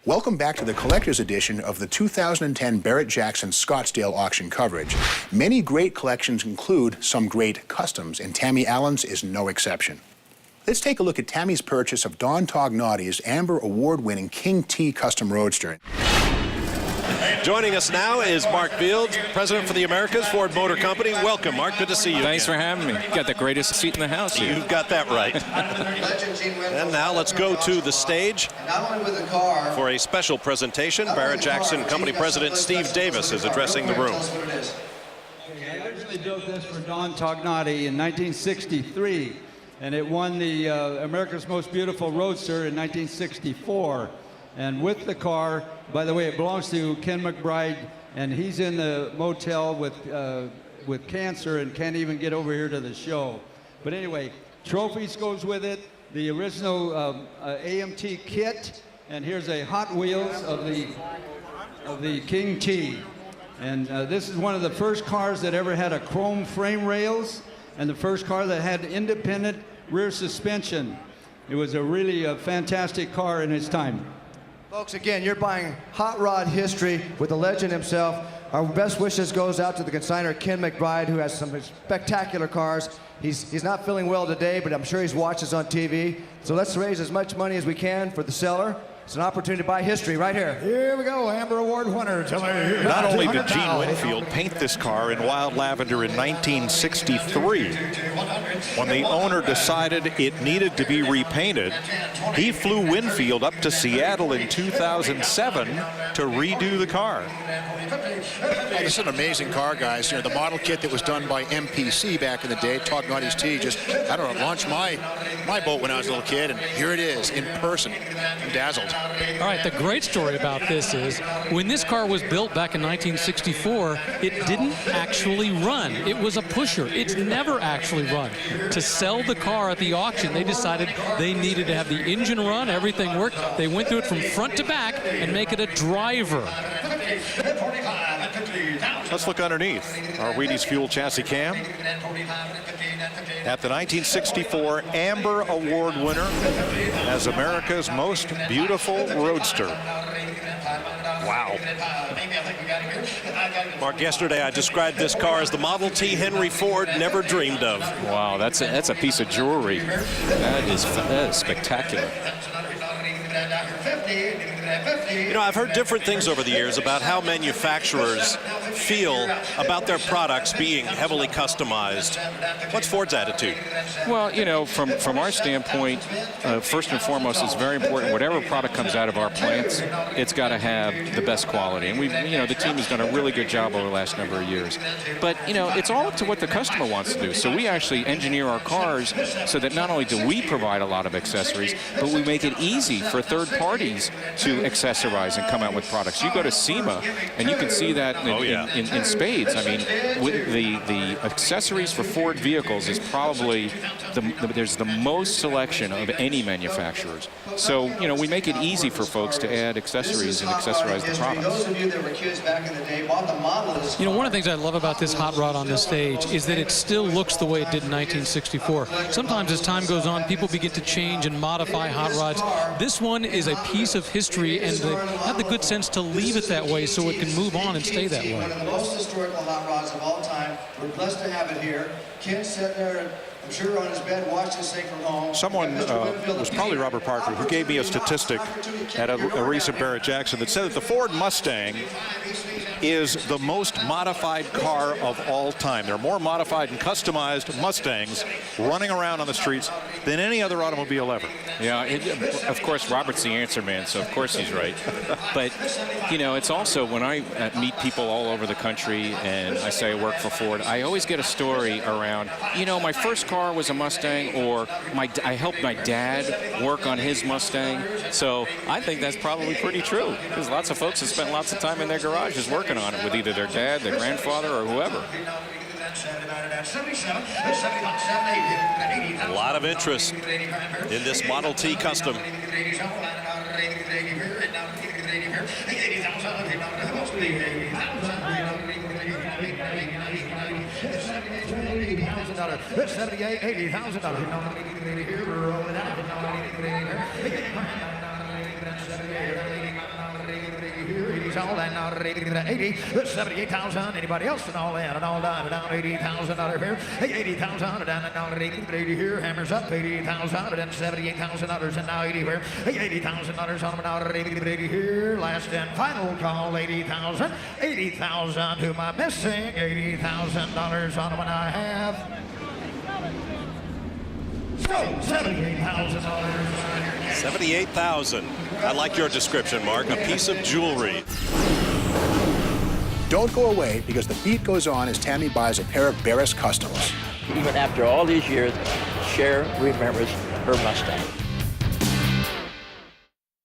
Welcome back to the collector's edition of the 2010 Barrett Jackson Scottsdale auction coverage. Many great collections include some great customs, and Tammy Allen's is no exception. Let's take a look at Tammy's purchase of Don Tognotti's Amber Award-winning King T Custom Roadster. Joining us now is Mark Fields, President for the Americas Ford Motor Company. Welcome, Mark. Good to see you. Thanks for having me. Got the greatest seat in the house here. You've got that right. And now let's go to the stage for a special presentation. Barrett Jackson Company President Steve Davis is addressing the room. I originally built this for Don Tognotti in 1963, and it won the America's Most Beautiful Roadster in 1964. And with the car, by the way, it belongs to Ken McBride, and he's in the motel with cancer and can't even get over here to the show. But anyway, trophies goes with it, the original AMT kit, and here's a Hot Wheels of the King T. And this is one of the first cars that ever had a chrome frame rails, and the first car that had independent rear suspension. It was a really fantastic car in its time. Folks, again, you're buying hot rod history with the legend himself. Our best wishes goes out to the consignor, Ken McBride, who has some spectacular cars. He's not feeling well today, but I'm sure he's watched us on TV. So let's raise as much money as we can for the seller. It's an opportunity to buy history right here. Here we go, Amber Award winner. Not only did Gene Winfield paint this car in wild lavender in 1963, when the owner decided it needed to be repainted, he flew Winfield up to Seattle in 2007 to redo the car. This is an amazing car, guys. You know, the model kit that was done by MPC back in the day, Tognotti's T, just, I don't know, launched my boat when I was a little kid, and here it is in person. I'm dazzled. All right, the great story about this is when this car was built back in 1964, it didn't actually run. It was a pusher. It's never actually run. To sell the car at the auction, they decided they needed to have the engine run, everything worked. They went through it from front to back and make it a driver. Let's look underneath our Wheaties fuel chassis cam at the 1964 Amber Award winner as America's Most Beautiful Roadster. Wow. Mark, yesterday I described this car as the Model T Henry Ford never dreamed of. Wow, that's a piece of jewelry. That is spectacular. You know, I've heard different things over the years about how manufacturers feel about their products being heavily customized. What's Ford's attitude? Well, you know, from our standpoint, first and foremost, it's very important. Whatever product comes out of our plants, it's got to have the best quality. And the team has done a really good job over the last number of years. But, you know, it's all up to what the customer wants to do. So we actually engineer our cars so that not only do we provide a lot of accessories, but we make it easy for third parties to accessorize and come out with products. You go to SEMA, and you can see that in spades. I mean, with the accessories for Ford vehicles is probably there's the most selection of any manufacturers. So, you know, we make it easy for folks to add accessories and accessorize the products. You know, one of the things I love about this hot rod on the stage is that it still looks the way it did in 1964. Sometimes as time goes on, people begin to change and modify hot rods. This one is a piece of history, and they have the good sense to leave it that way so it can move on and stay that way. One of the most historical hot rods of all time. We're blessed to have it here. Ken's sitting there, I'm sure, on his bed watching this thing from home. Someone, was probably Robert Parker, who gave me a statistic at a recent Barrett Jackson that said that the Ford Mustang is the most modified car of all time. There are more modified and customized Mustangs running around on the streets than any other automobile ever. Yeah, of course, Robert's the answer man, so of course he's right. But, you know, it's also when I meet people all over the country and I say I work for Ford, I always get a story around, you know, my first car was a Mustang, or I helped my dad work on his Mustang. So I think that's probably pretty true. There's lots of folks that spent lots of time in their garages working on it with either their dad, their grandfather, or whoever. A lot of interest in this Model T Custom. $78,000, $80,000. all in, 80, 78,000. Anybody else? And all in, and all down, $80,000 here. 80,000 down, and 80 here. Hammers up, 80,000 and $78,000 and now 80 here. $80,000 on them now, 80 here. Last and final call, 80,000. 80,000. Who am I missing? $80,000 on them and I have. $78,000. $78,000. I like your description, Mark. A piece of jewelry. Don't go away, because the beat goes on as Tammy buys a pair of Barris Customs. Even after all these years, Cher remembers her Mustang.